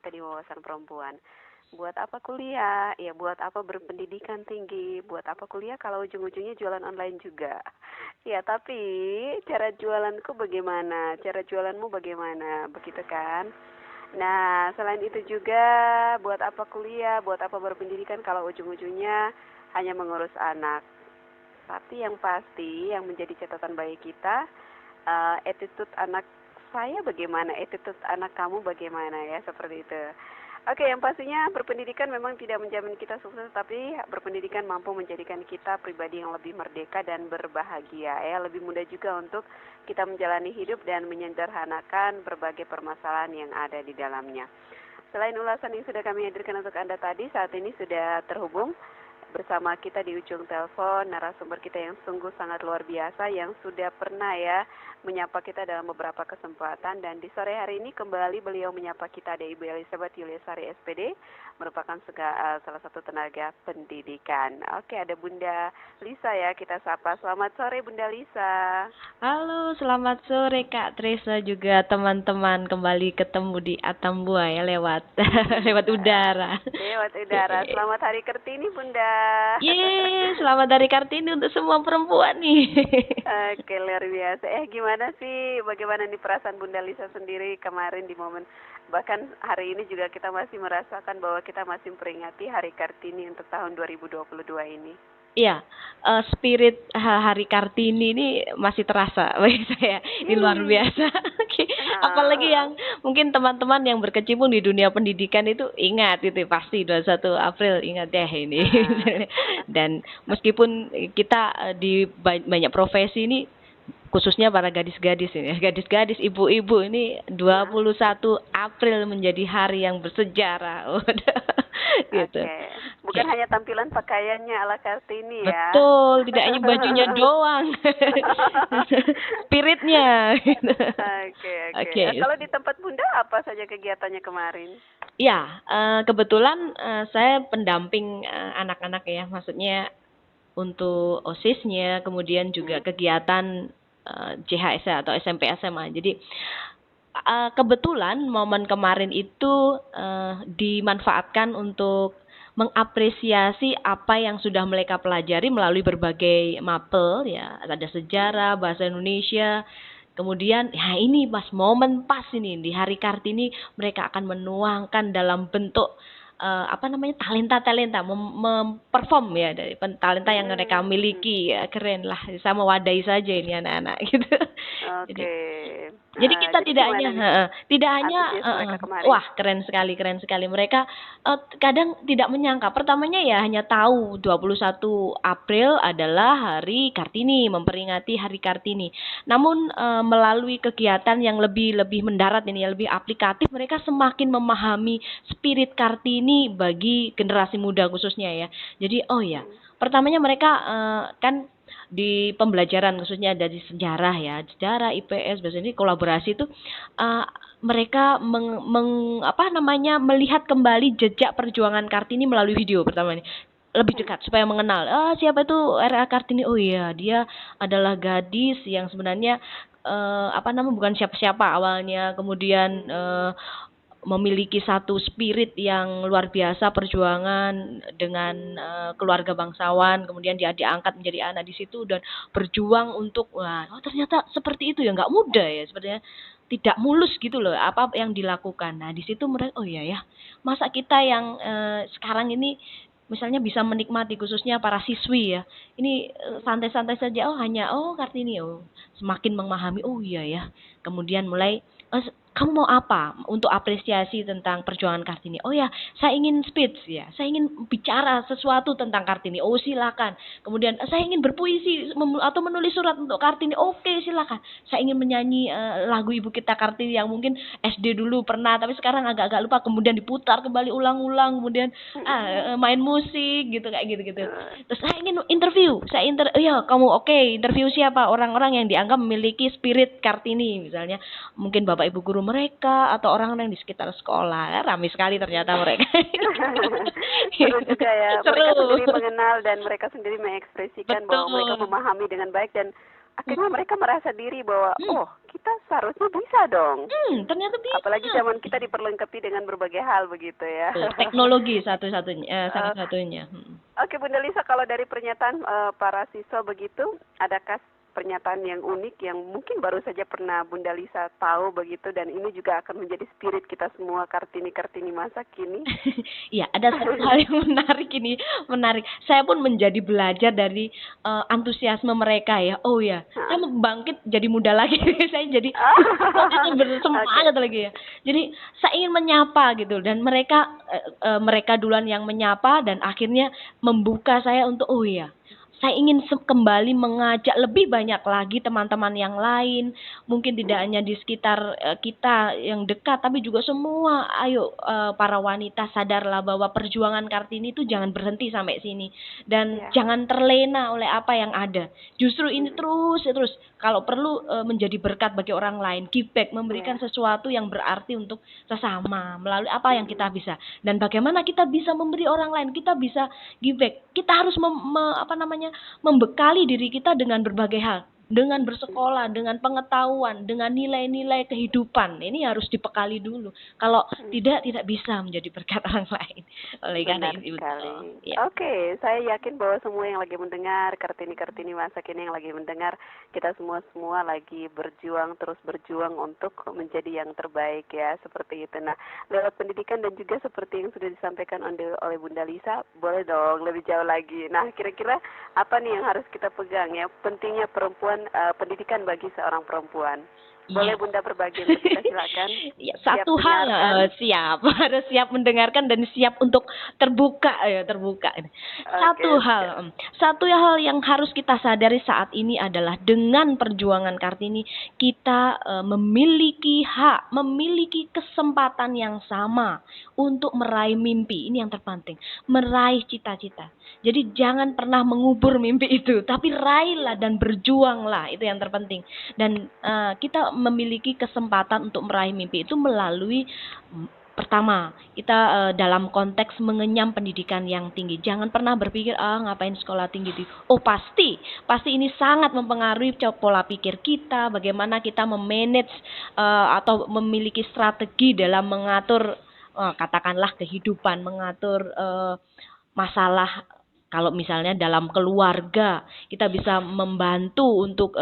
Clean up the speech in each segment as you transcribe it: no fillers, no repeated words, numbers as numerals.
kita di Wawasan Perempuan. Buat apa kuliah? Ya buat apa berpendidikan tinggi? Buat apa kuliah kalau ujung-ujungnya jualan online juga? Ya tapi cara jualanku bagaimana? Cara jualanmu bagaimana? Begitu kan? Nah, selain itu juga buat apa kuliah? Buat apa berpendidikan kalau ujung-ujungnya hanya mengurus anak? Tapi yang pasti yang menjadi catatan baik kita, attitude anak saya bagaimana, attitude anak kamu bagaimana ya, seperti itu. Oke, yang pastinya berpendidikan memang tidak menjamin kita sukses, tapi berpendidikan mampu menjadikan kita pribadi yang lebih merdeka dan berbahagia ya, lebih mudah juga untuk kita menjalani hidup dan menyederhanakan berbagai permasalahan yang ada di dalamnya. Selain ulasan yang sudah kami hadirkan untuk Anda tadi, saat ini sudah terhubung bersama kita di ujung telepon narasumber kita yang sungguh sangat luar biasa yang sudah pernah ya menyapa kita dalam beberapa kesempatan, dan di sore hari ini kembali beliau menyapa kita, ada Ibu Elizabeth Yuliasari SPD, merupakan salah satu tenaga pendidikan. Oke, ada Bunda Lisa ya, kita sapa. Selamat sore Bunda Lisa. Halo, selamat sore Kak Tresa, juga teman-teman, kembali ketemu di Atambua ya lewat lewat udara. Lewat udara. Selamat Hari Kartini Bunda. Yeay, selamat Hari Kartini untuk semua perempuan nih. Oke, luar biasa. Gimana sih, bagaimana nih perasaan Bunda Lisa sendiri kemarin di momen, bahkan hari ini juga kita masih merasakan bahwa kita masih memperingati Hari Kartini untuk tahun 2022 ini. Iya, spirit Hari Kartini ini masih terasa bagi saya. Ini luar biasa. Apalagi yang mungkin teman-teman yang berkecimpung di dunia pendidikan itu ingat itu pasti 21 April ingat deh ini. Dan meskipun kita di banyak profesi ini, khususnya para gadis-gadis ini, gadis-gadis, ibu-ibu ini 21 April menjadi hari yang bersejarah. Gitu. Bukan hanya tampilan pakaiannya ala Kartini ya. Betul, tidak hanya bajunya doang. Spiritnya. Oke. Kalau di tempat Bunda apa saja kegiatannya kemarin? Ya, kebetulan saya pendamping anak-anak ya, maksudnya untuk OSIS-nya, kemudian juga kegiatan JHS atau SMP SMA. Jadi kebetulan momen kemarin itu dimanfaatkan untuk mengapresiasi apa yang sudah mereka pelajari melalui berbagai mapel ya, ada sejarah, bahasa Indonesia. Kemudian ya ini pas momen pas ini di Hari Kartini mereka akan menuangkan dalam bentuk talenta memperform ya dari talenta yang mereka miliki ya, keren lah, sama wadai saja ini anak-anak gitu. Jadi kita tidak hanya wah keren sekali mereka kadang tidak menyangka, pertamanya ya hanya tahu 21 April adalah Hari Kartini, memperingati Hari Kartini. Namun melalui kegiatan yang lebih mendarat ini, lebih aplikatif, mereka semakin memahami spirit Kartini bagi generasi muda khususnya ya. Jadi pertamanya mereka kan di pembelajaran khususnya dari sejarah ya, sejarah IPS bahasa ini kolaborasi itu mereka melihat kembali jejak perjuangan Kartini melalui video pertama ini, lebih dekat supaya mengenal siapa itu R.A. Kartini. Oh iya, dia adalah gadis yang sebenarnya bukan siapa-siapa awalnya, kemudian memiliki satu spirit yang luar biasa, perjuangan dengan keluarga bangsawan, kemudian dia diangkat menjadi anak di situ dan berjuang untuk ternyata seperti itu ya, nggak mudah ya, sepertinya tidak mulus gitu loh apa yang dilakukan. Nah di situ mereka masa kita yang sekarang ini misalnya bisa menikmati, khususnya para siswi ya, ini santai-santai saja, Kartini, semakin memahami, kemudian mulai kamu mau apa untuk apresiasi tentang perjuangan Kartini? Saya ingin speech ya, saya ingin bicara sesuatu tentang Kartini. Silakan. Kemudian saya ingin berpuisi atau menulis surat untuk Kartini. Oke, silakan. Saya ingin menyanyi lagu ibu kita Kartini yang mungkin SD dulu pernah, tapi sekarang agak-agak lupa. Kemudian diputar kembali ulang-ulang. Kemudian main musik gitu kayak gitu. Terus saya ingin interview. Kamu interview siapa? Orang-orang yang dianggap memiliki spirit Kartini, misalnya mungkin bapak ibu guru mereka atau orang-orang di sekitar sekolah. Ramai sekali ternyata mereka. Seru juga ya. Mereka sendiri mengenal dan mereka sendiri mengekspresikan bahwa mereka memahami dengan baik dan akhirnya mereka merasa diri bahwa Hmm. oh kita seharusnya bisa dong. Ternyata Apalagi bisa. zaman kita diperlengkapi dengan berbagai hal begitu ya. Teknologi satu-satunya, salah Eh, satunya. Oke Bunda Lisa, kalau dari pernyataan para siswa begitu, adakah pernyataan yang unik yang mungkin baru saja pernah Bunda Lisa tahu begitu dan ini juga akan menjadi spirit kita semua Kartini-Kartini masa kini? Iya, ada satu hal yang menarik ini, menarik. Saya pun menjadi belajar dari antusiasme mereka ya. Oh ya, saya Hah. bangkit jadi muda lagi. Saya jadi Oke. bersemangat lagi ya. Jadi saya ingin menyapa gitu dan mereka duluan yang menyapa dan akhirnya membuka saya untuk oh ya. Saya ingin kembali mengajak lebih banyak lagi teman-teman yang lain, mungkin tidak hanya di sekitar kita yang dekat, tapi juga semua. Ayo para wanita sadarlah bahwa perjuangan Kartini itu jangan berhenti sampai sini dan Ya. jangan terlena oleh apa yang ada. Justru ini terus kalau perlu menjadi berkat bagi orang lain, give back, memberikan Ya. sesuatu yang berarti untuk sesama melalui apa yang kita bisa. Dan bagaimana kita bisa memberi orang lain, kita bisa give back. Kita harus membekali diri kita dengan berbagai hal, dengan bersekolah, dengan pengetahuan, dengan nilai-nilai kehidupan. Ini harus dibekali dulu. Kalau tidak bisa menjadi berkat orang lain. Oleh karena Benar itu betul. sekali. Ya. Oke, saya yakin bahwa semua yang lagi mendengar, Kartini-Kartini masa kini yang lagi mendengar, kita semua lagi berjuang, terus berjuang untuk menjadi yang terbaik ya, seperti itu. Nah, lewat pendidikan dan juga seperti yang sudah disampaikan oleh Bunda Lisa, boleh dong lebih jauh lagi. Nah, kira-kira apa nih yang harus kita pegang ya? Pentingnya pendidikan bagi seorang perempuan. Boleh Yes. Bunda berbagi untuk kita, silakan. Ya, Siap satu hal dengarkan. siap harus siap mendengarkan dan siap untuk terbuka ya terbuka. Oke, siap. Satu hal yang harus kita sadari saat ini adalah dengan perjuangan Kartini kita memiliki hak, memiliki kesempatan yang sama untuk meraih mimpi. Ini yang terpenting, meraih cita-cita. Jadi jangan pernah mengubur mimpi itu, tapi raihlah dan berjuanglah, itu yang terpenting. Dan kita memiliki kesempatan untuk meraih mimpi itu melalui pertama, kita dalam konteks mengenyam pendidikan yang tinggi. Jangan pernah berpikir ngapain sekolah tinggi. Oh pasti ini sangat mempengaruhi pola pikir kita, bagaimana kita memanage atau memiliki strategi dalam mengatur katakanlah kehidupan, mengatur masalah. Kalau misalnya dalam keluarga kita bisa membantu untuk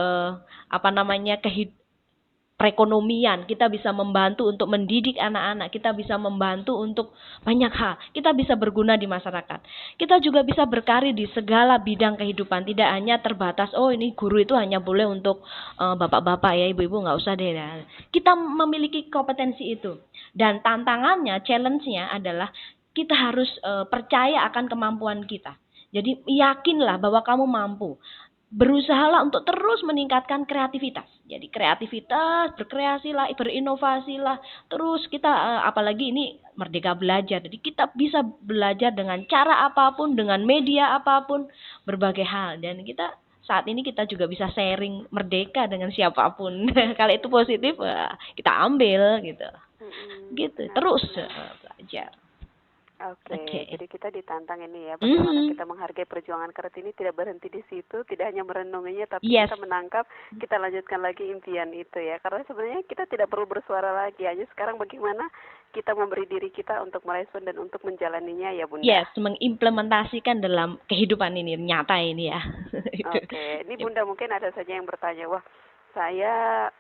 perekonomian, kita bisa membantu untuk mendidik anak-anak, kita bisa membantu untuk banyak hal, kita bisa berguna di masyarakat. Kita juga bisa berkarir di segala bidang kehidupan, tidak hanya terbatas ini guru itu hanya boleh untuk bapak-bapak ya, ibu-ibu nggak usah deh. Kita memiliki kompetensi itu dan tantangannya, challenge-nya adalah kita harus percaya akan kemampuan kita. Jadi yakinlah bahwa kamu mampu. Berusahalah untuk terus meningkatkan kreativitas. Jadi kreativitas, berkreasilah, berinovasilah. Terus kita apalagi ini merdeka belajar. Jadi kita bisa belajar dengan cara apapun, dengan media apapun, berbagai hal. Dan kita saat ini kita juga bisa sharing merdeka dengan siapapun. Kalau itu positif, kita ambil gitu. Gitu. Terus belajar. Oke, jadi kita ditantang ini ya, bagaimana kita menghargai perjuangan Kartini, tidak berhenti di situ, tidak hanya merenunginya, tapi kita menangkap, kita lanjutkan lagi impian itu ya. Karena sebenarnya kita tidak perlu bersuara lagi, hanya sekarang bagaimana kita memberi diri kita untuk merespon dan untuk menjalaninya ya Bunda. Yes, mengimplementasikan dalam kehidupan ini, nyata ini ya. Oke, ini Bunda mungkin ada saja yang bertanya, wah saya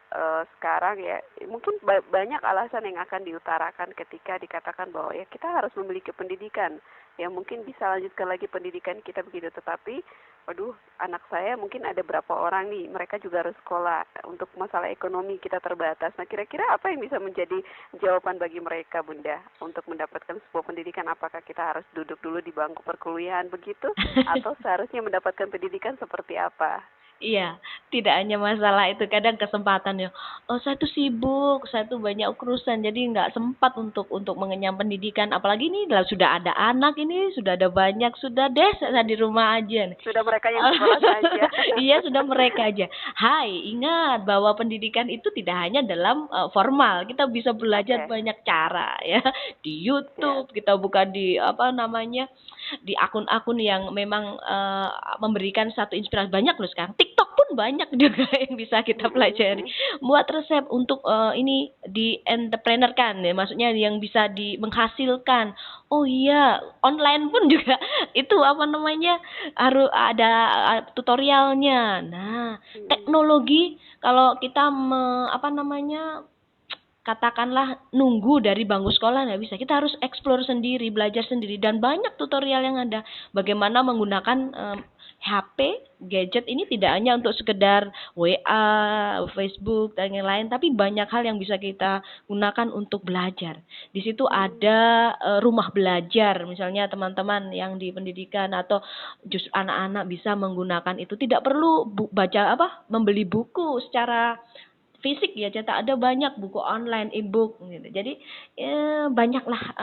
sekarang ya mungkin banyak alasan yang akan diutarakan ketika dikatakan bahwa ya kita harus memiliki pendidikan ya, mungkin bisa lanjutkan lagi pendidikan kita begitu, tetapi waduh anak saya mungkin ada berapa orang nih, mereka juga harus sekolah, untuk masalah ekonomi kita terbatas. Nah kira-kira apa yang bisa menjadi jawaban bagi mereka Bunda untuk mendapatkan sebuah pendidikan? Apakah kita harus duduk dulu di bangku perkuliahan begitu atau seharusnya mendapatkan pendidikan seperti apa? Iya, tidak hanya masalah itu, kadang kesempatan ya. Oh, saya tuh sibuk, saya tuh banyak urusan, jadi nggak sempat untuk mengenyam pendidikan. Apalagi ini sudah ada anak ini, sudah ada banyak, sudah deh saya di rumah aja. Sudah mereka yang sekolah saja. Iya, sudah mereka aja. Hai, ingat bahwa pendidikan itu tidak hanya dalam formal. Kita bisa belajar banyak cara ya. Di YouTube, kita buka di di akun-akun yang memang memberikan satu inspirasi. Banyak loh sekarang. TikTok pun banyak juga yang bisa kita pelajari. Buat resep untuk ini di entrepreneur kan ya, maksudnya yang bisa menghasilkan. Oh iya, online pun juga itu apa namanya harus ada tutorialnya. Nah, teknologi kalau kita apa namanya katakanlah nunggu dari bangku sekolah nggak bisa. Kita harus explore sendiri, belajar sendiri dan banyak tutorial yang ada. Bagaimana menggunakan HP, gadget ini tidak hanya untuk sekedar WA, Facebook dan yang lain, tapi banyak hal yang bisa kita gunakan untuk belajar. Di situ ada rumah belajar, misalnya teman-teman yang di pendidikan atau justru anak-anak bisa menggunakan itu. Tidak perlu membeli buku secara fisik ya, cetak, ada banyak buku online, e-book gitu. Jadi banyaklah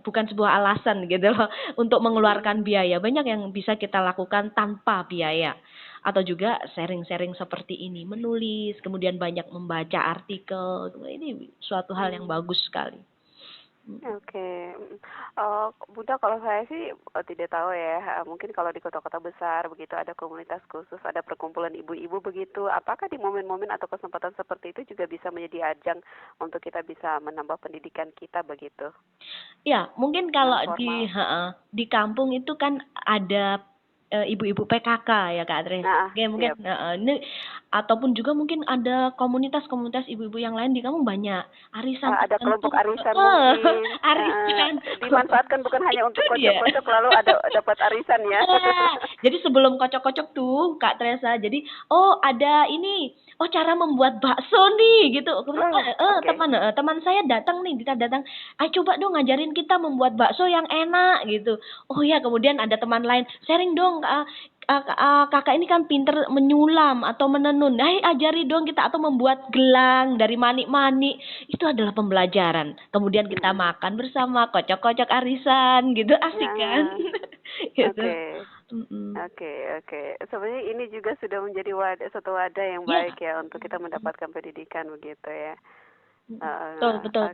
bukan sebuah alasan gitu loh untuk mengeluarkan biaya. Banyak yang bisa kita lakukan tanpa biaya. Atau juga sharing-sharing seperti ini, menulis, kemudian banyak membaca artikel. Ini suatu hal yang bagus sekali. Oke. Bunda, kalau saya sih tidak tahu ya. Mungkin kalau di kota-kota besar begitu ada komunitas khusus, ada perkumpulan ibu-ibu begitu. Apakah di momen-momen atau kesempatan seperti itu juga bisa menjadi ajang untuk kita bisa menambah pendidikan kita begitu? Ya, mungkin kalau Non-formal. di kampung itu kan ada ibu-ibu PKK ya Kak Adres. Nah, Oke, mungkin siap. ini ataupun juga mungkin ada komunitas-komunitas ibu-ibu yang lain di kampung banyak. Arisan Ada tertentu. kelompok arisan mungkin. Arisan. Dimanfaatkan bukan hanya untuk Itu dia. kocok-kocok lalu dapat arisan ya. Jadi sebelum kocok-kocok tuh Kak Teresa, jadi ada ini, cara membuat bakso nih gitu. Okay. Teman saya datang nih, kita datang, ayo coba dong ngajarin kita membuat bakso yang enak gitu. Oh ya, kemudian ada teman lain, sharing dong, kakak ini kan pinter menyulam atau menenun. Ajari dong kita atau membuat gelang dari manik-manik. Itu adalah pembelajaran. Kemudian kita makan bersama, kocok-kocok arisan gitu, asik kan? Gitu. Oke. Sebenarnya ini juga sudah menjadi satu wadah yang baik ya untuk kita mendapatkan pendidikan begitu ya. Betul.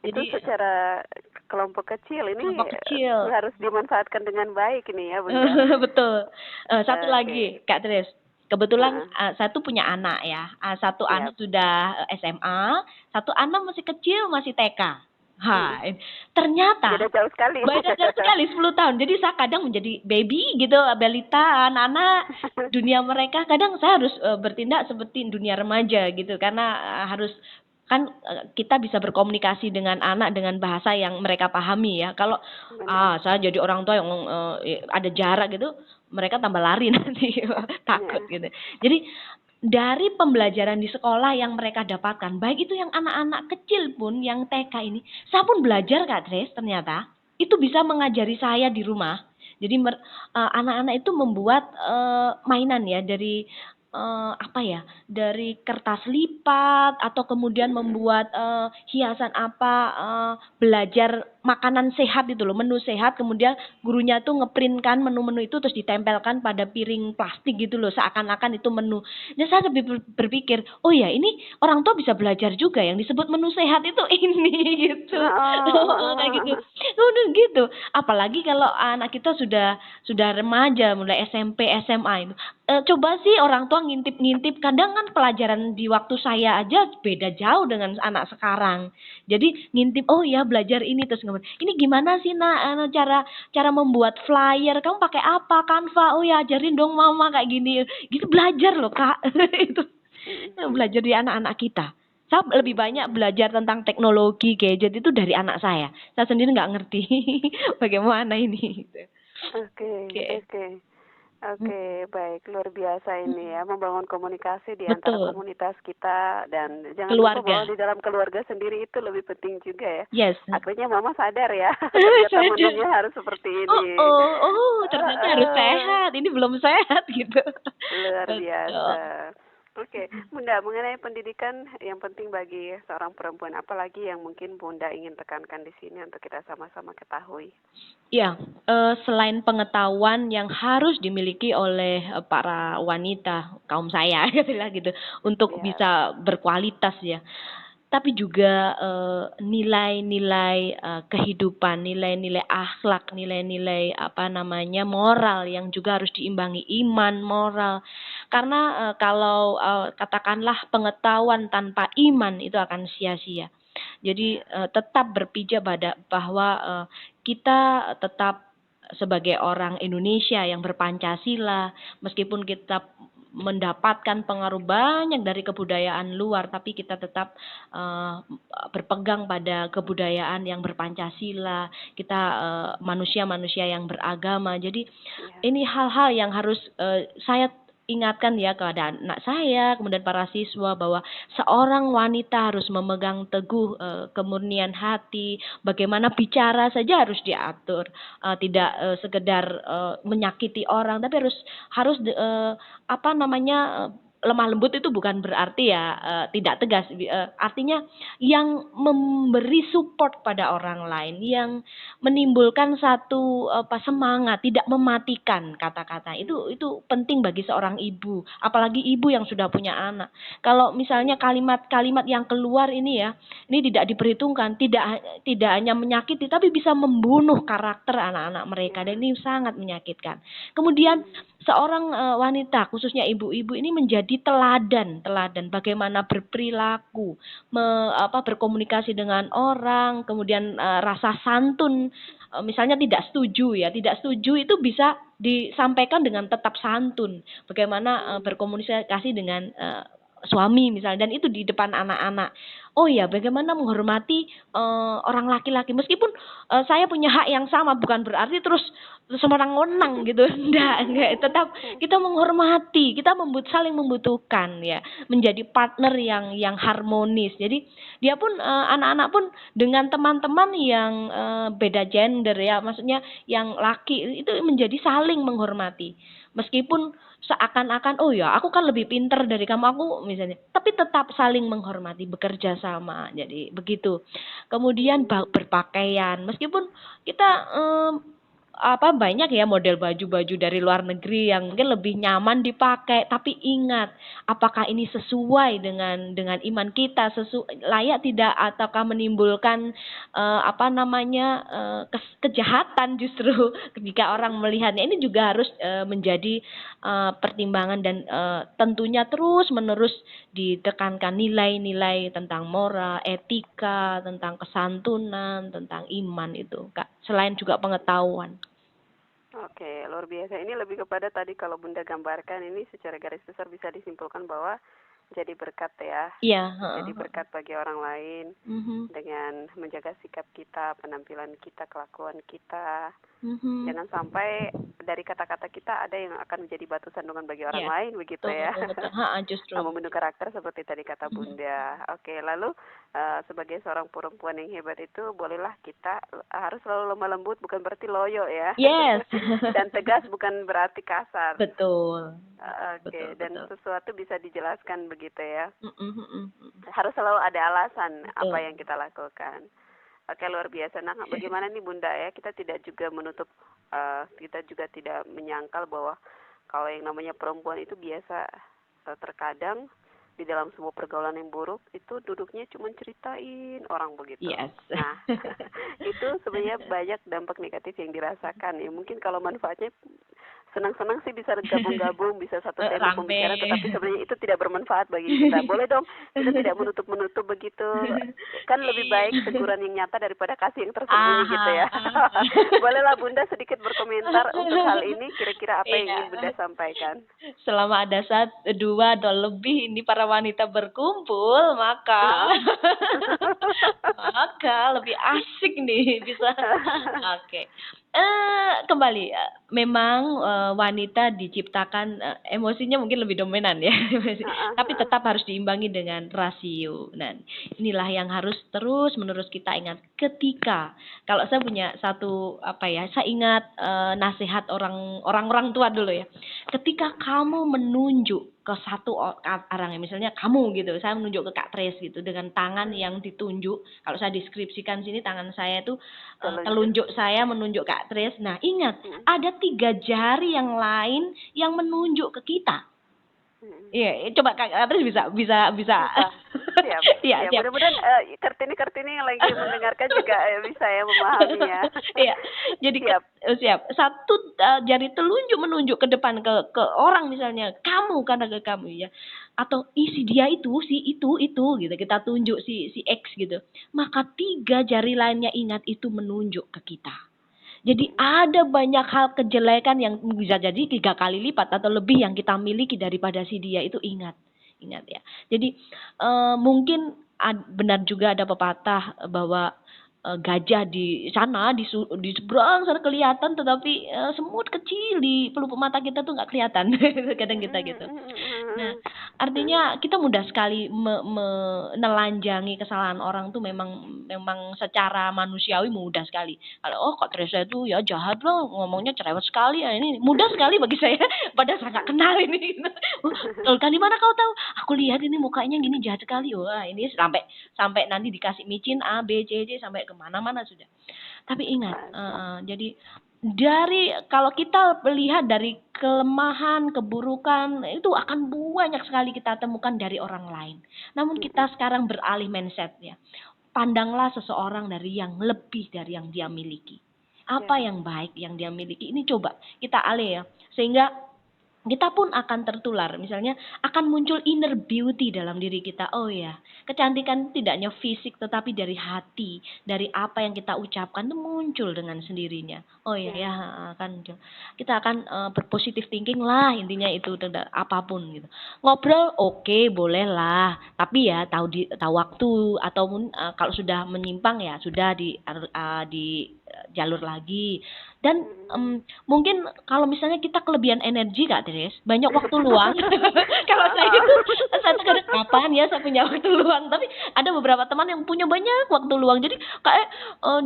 Itu secara kelompok kecil ini harus dimanfaatkan dengan baik ini ya, Bunda. Betul. Satu lagi, Kak Tris. Kebetulan satu punya anak ya. Satu anak sudah SMA, satu anak masih kecil, masih TK. Ternyata beda jauh sekali. 10 tahun. Jadi saya kadang menjadi baby gitu, balita, anak-anak dunia mereka. Kadang saya harus bertindak seperti dunia remaja gitu, karena harus kan kita bisa berkomunikasi dengan anak dengan bahasa yang mereka pahami ya. Kalau saya jadi orang tua yang ada jarak gitu, mereka tambah lari nanti takut gitu. Jadi dari pembelajaran di sekolah yang mereka dapatkan, baik itu yang anak-anak kecil pun, yang TK ini, saya pun belajar Kak Tres, ternyata itu bisa mengajari saya di rumah. Jadi anak-anak itu membuat mainan ya dari dari kertas lipat atau kemudian membuat hiasan belajar makanan sehat itu loh, menu sehat, kemudian gurunya tuh ngeprintkan menu-menu itu terus ditempelkan pada piring plastik gitu loh, seakan-akan itu menu. Dan saya lebih berpikir, oh ya ini orang tua bisa belajar juga yang disebut menu sehat itu ini gitu. Kayak gitu. Udah gitu. Apalagi kalau anak kita sudah remaja, mulai SMP, SMA itu. Coba sih orang tua ngintip-ngintip, kadang kan pelajaran di waktu saya aja beda jauh dengan anak sekarang. Jadi ngintip, oh ya belajar ini, terus ini gimana sih cara membuat flyer, kamu pakai apa, Canva, oh ya ajarin dong mama kayak gini, gitu belajar loh Kak. Itu belajar di anak-anak kita. Saya lebih banyak belajar tentang teknologi gadget itu dari anak saya sendiri nggak ngerti bagaimana ini. Oke, baik, luar biasa ini ya, membangun komunikasi di antara komunitas kita, dan jangan lupa bahwa di dalam keluarga sendiri itu lebih penting juga ya. Yes. Akhirnya mama sadar ya, ternyata menunya harus seperti ini. Ternyata harus sehat, ini belum sehat gitu. Luar biasa. Oke, Bunda, mengenai pendidikan yang penting bagi seorang perempuan, apalagi yang mungkin Bunda ingin tekankan di sini untuk kita sama-sama ketahui? Ya, selain pengetahuan yang harus dimiliki oleh para wanita, kaum saya gitu, untuk bisa berkualitas ya, tapi juga nilai-nilai kehidupan, nilai-nilai akhlak, nilai-nilai moral yang juga harus diimbangi, iman, moral. Karena kalau katakanlah pengetahuan tanpa iman itu akan sia-sia. Jadi tetap berpijak pada bahwa kita tetap sebagai orang Indonesia yang berpancasila, meskipun kita mendapatkan pengaruh banyak dari kebudayaan luar, tapi kita tetap berpegang pada kebudayaan yang berpancasila. Kita manusia-manusia yang beragama. Jadi ini hal-hal yang harus saya ingatkan ya kepada anak saya, kemudian para siswa, bahwa seorang wanita harus memegang teguh kemurnian hati. Bagaimana bicara saja harus diatur, tidak sekedar menyakiti orang, tapi harus apa namanya, lemah lembut itu bukan berarti ya tidak tegas. Artinya yang memberi support pada orang lain, yang menimbulkan satu semangat, tidak mematikan kata-kata. Itu penting bagi seorang ibu, apalagi ibu yang sudah punya anak. Kalau misalnya kalimat-kalimat yang keluar ini ya, ini tidak diperhitungkan, tidak hanya menyakiti tapi bisa membunuh karakter anak-anak mereka, dan ini sangat menyakitkan. Kemudian seorang wanita, khususnya ibu-ibu ini menjadi teladan bagaimana berperilaku, berkomunikasi dengan orang, kemudian rasa santun. Misalnya tidak setuju itu bisa disampaikan dengan tetap santun. Bagaimana berkomunikasi dengan suami misalnya, dan itu di depan anak-anak. Oh ya, bagaimana menghormati orang laki-laki, meskipun saya punya hak yang sama, bukan berarti terus semenang-menang gitu. Enggak, tetap kita menghormati, kita saling membutuhkan ya, menjadi partner yang harmonis. Jadi dia pun anak-anak pun dengan teman-teman yang beda gender ya, maksudnya yang laki, itu menjadi saling menghormati. Meskipun seakan-akan oh ya aku kan lebih pinter dari kamu, aku misalnya, tapi tetap saling menghormati, bekerja sama. Jadi begitu. Kemudian berpakaian, meskipun kita banyak ya model baju-baju dari luar negeri yang mungkin lebih nyaman dipakai, tapi ingat, apakah ini sesuai dengan iman kita, layak tidak, ataukah menimbulkan kejahatan justru ketika orang melihatnya. Ini juga harus menjadi pertimbangan, dan tentunya terus-menerus ditekankan nilai-nilai tentang moral, etika, tentang kesantunan, tentang iman itu, Kak. Selain juga pengetahuan. Oke, luar biasa. Ini lebih kepada tadi kalau Bunda gambarkan ini secara garis besar bisa disimpulkan bahwa jadi berkat ya. Iya. Jadi berkat bagi orang lain dengan menjaga sikap kita, penampilan kita, kelakuan kita. Jangan sampai dari kata-kata kita ada yang akan menjadi batu sandungan bagi orang lain, begitu ya. Betul. Justru. Membunuh karakter seperti tadi kata Bunda. Oke, lalu sebagai seorang perempuan yang hebat itu, bolehlah kita harus selalu lemah lembut, bukan berarti loyo ya. Yes. Dan tegas bukan berarti kasar. Betul. Oke, dan sesuatu bisa dijelaskan begitu ya. Harus selalu ada alasan apa yang kita lakukan. Oke, luar biasa. Nah, bagaimana nih Bunda ya, kita tidak juga menutup, kita juga tidak menyangkal bahwa kalau yang namanya perempuan itu biasa terkadang di dalam sebuah pergaulan yang buruk itu duduknya cuma ceritain orang begitu. Yes. Nah, itu sebenarnya banyak dampak negatif yang dirasakan ya. Mungkin kalau manfaatnya senang-senang sih bisa gabung-gabung, bisa satu tema pembicaraan, tetapi sebenarnya itu tidak bermanfaat bagi kita. Boleh dong, kita tidak menutup-menutup begitu. Kan lebih baik teguran yang nyata daripada kasih yang tersembunyi gitu ya. Bolehlah Bunda sedikit berkomentar untuk hal ini, kira-kira apa yang ingin Bunda sampaikan. Selama ada 1, 2 atau lebih ini para wanita berkumpul, maka lebih asik nih bisa. Oke. Kembali, memang wanita diciptakan emosinya mungkin lebih dominan ya, tapi tetap harus diimbangi dengan rasio. Dan inilah yang harus terus-menerus kita ingat. Ketika, kalau saya punya satu saya ingat nasihat orang tua dulu ya. Ketika kamu menunjuk ke satu orang, misalnya kamu gitu, saya menunjuk ke Kak Tres gitu dengan tangan yang ditunjuk. Kalau saya deskripsikan sini, tangan saya itu telunjuk saya menunjuk Kak Tres. Nah, ingat, ada 3 jari yang lain yang menunjuk ke kita. Iya, coba Kak Tres bisa. Siap, Iya, siap. siap. Mudah-mudahan Kartini-Kartini yang lagi mendengarkan juga bisa ya memahami ya. Iya, jadi Siap. siap. Satu jari telunjuk menunjuk ke depan ke orang misalnya, kamu kata ke kamu ya. Atau si dia itu, si itu gitu. Kita tunjuk si X gitu. Maka 3 jari lainnya ingat itu menunjuk ke kita. Jadi ada banyak hal kejelekan yang bisa jadi 3 kali lipat atau lebih yang kita miliki daripada si dia itu ingat ya. Jadi mungkin benar juga ada pepatah bahwa gajah di sana di seberang sana kelihatan tetapi semut kecil di pelupuk mata kita tuh nggak kelihatan kadang kita gitu. Nah, artinya kita mudah sekali menelanjangi kesalahan orang tuh memang secara manusiawi mudah sekali. Kalau kok Teresa itu ya jahat loh, ngomongnya cerewet sekali ya, ini mudah sekali bagi saya padahal saya nggak kenal ini. Dari mana kau tahu? Aku lihat ini mukanya gini jahat sekali. Wah, ini sampai nanti dikasih micin A B C D sampai kemana-mana sudah. Tapi ingat, jadi kalau kita melihat dari kelemahan, keburukan, itu akan banyak sekali kita temukan dari orang lain. Namun kita sekarang beralih mindset ya. Pandanglah seseorang dari yang lebih dari yang dia miliki. Apa yang baik yang dia miliki ini coba kita alih ya. Sehingga kita pun akan tertular. Misalnya akan muncul inner beauty dalam diri kita. Oh ya, kecantikan tidak hanya fisik tetapi dari hati, dari apa yang kita ucapkan itu muncul dengan sendirinya. Oh ya, akan kita akan berpositif thinking lah, intinya itu apapun gitu. Ngobrol oke, boleh lah, tapi ya tahu waktu ataupun kalau sudah menyimpang ya sudah di jalur lagi. Dan mungkin kalau misalnya kita kelebihan energi Kak Tris, banyak waktu luang. Kalau saya kadang kapan ya saya punya waktu luang, tapi ada beberapa teman yang punya banyak waktu luang. Jadi kayak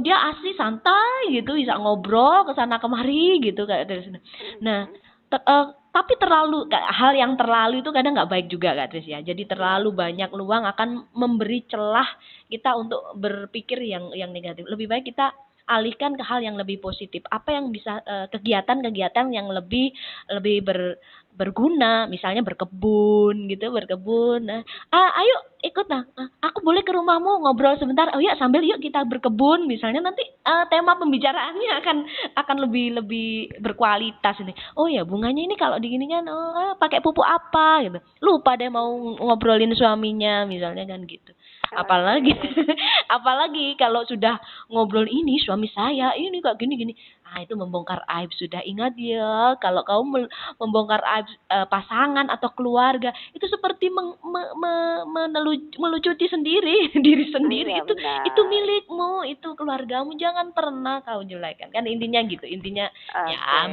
dia asli santai gitu, bisa ngobrol ke sana kemari gitu kayak dari sini. Nah, tapi hal yang terlalu itu kadang nggak baik juga Kak Tris ya. Jadi terlalu banyak luang akan memberi celah kita untuk berpikir yang negatif. Lebih baik kita alihkan ke hal yang lebih positif. Apa yang bisa kegiatan-kegiatan yang lebih berguna, misalnya berkebun gitu, berkebun. Nah, ayo ikut aku boleh ke rumahmu ngobrol sebentar. Oh ya, sambil yuk kita berkebun misalnya, nanti tema pembicaraannya akan lebih berkualitas ini. Oh ya, bunganya ini kalau diginikan pakai pupuk apa gitu. Lupa deh mau ngobrolin suaminya misalnya kan gitu. Apalagi kalau sudah ngobrol ini suami saya ini kok gini itu membongkar aib. Sudah ingat ya, kalau kamu membongkar aib pasangan atau keluarga itu seperti melucuti sendiri diri sendiri. Itu milikmu, itu keluargamu, jangan pernah kau jelekan kan, intinya gitu. Intinya ya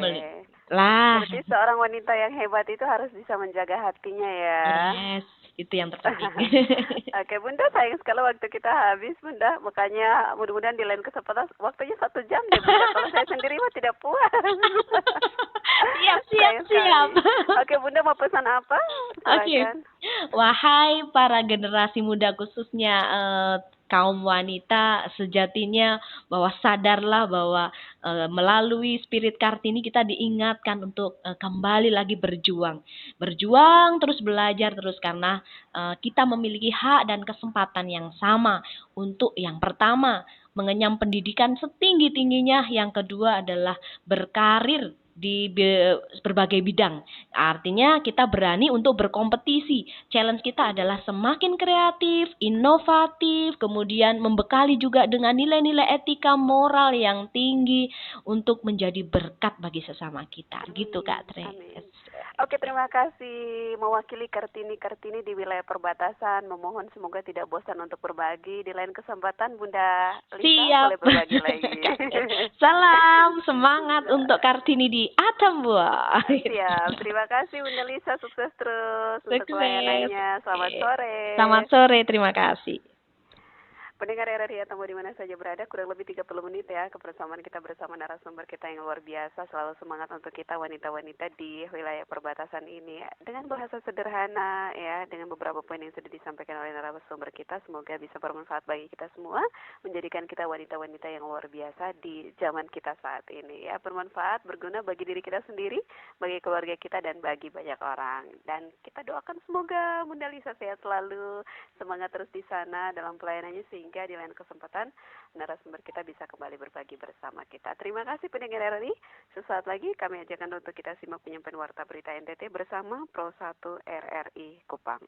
lah. Berarti seorang wanita yang hebat itu harus bisa menjaga hatinya ya. Yes, itu yang terpenting. Oke Bunda, sayang sekali waktu kita habis Bunda, makanya mudah-mudahan di lain kesempatan waktunya 1 jam deh Bunda. Kalau saya sendiri mah tidak puas. Siap. Oke Bunda, mau pesan apa? Oke. Wahai para generasi muda, khususnya kaum wanita, sejatinya bahwa sadarlah bahwa melalui spirit Kartini kita diingatkan untuk kembali lagi berjuang terus, belajar terus, karena kita memiliki hak dan kesempatan yang sama untuk yang pertama mengenyam pendidikan setinggi-tingginya, yang kedua adalah berkarir di berbagai bidang. Artinya kita berani untuk berkompetisi. Challenge kita adalah semakin kreatif, inovatif, kemudian membekali juga dengan nilai-nilai etika moral yang tinggi untuk menjadi berkat bagi sesama kita. Gitu Kak Tres. Oke, terima kasih mewakili Kartini di wilayah perbatasan. Memohon semoga tidak bosan untuk berbagi. Di lain kesempatan Bunda Lisa boleh berbagi lagi. Salam semangat untuk Kartini di Atambua. Siap, terima kasih Bunda Lisa, sukses terus untuk pelayanannya. Selamat sore. Selamat sore, terima kasih. Pendengar RRI Atamo di mana saja berada, kurang lebih 30 menit ya kebersamaan kita bersama narasumber kita yang luar biasa. Selalu semangat untuk kita wanita-wanita di wilayah perbatasan ini. Dengan bahasa sederhana ya, dengan beberapa poin yang sudah disampaikan oleh narasumber kita, semoga bisa bermanfaat bagi kita semua, menjadikan kita wanita-wanita yang luar biasa di zaman kita saat ini ya. Bermanfaat, berguna bagi diri kita sendiri, bagi keluarga kita, dan bagi banyak orang. Dan kita doakan semoga Bunda Lisa sehat selalu, semangat terus di sana dalam pelayanannya, sehingga di lain kesempatan narasumber kita bisa kembali berbagi bersama kita. Terima kasih pendengar RRI. Sesaat lagi kami ajakkan untuk kita simak penyampaian warta berita NTT bersama Pro 1 RRI Kupang.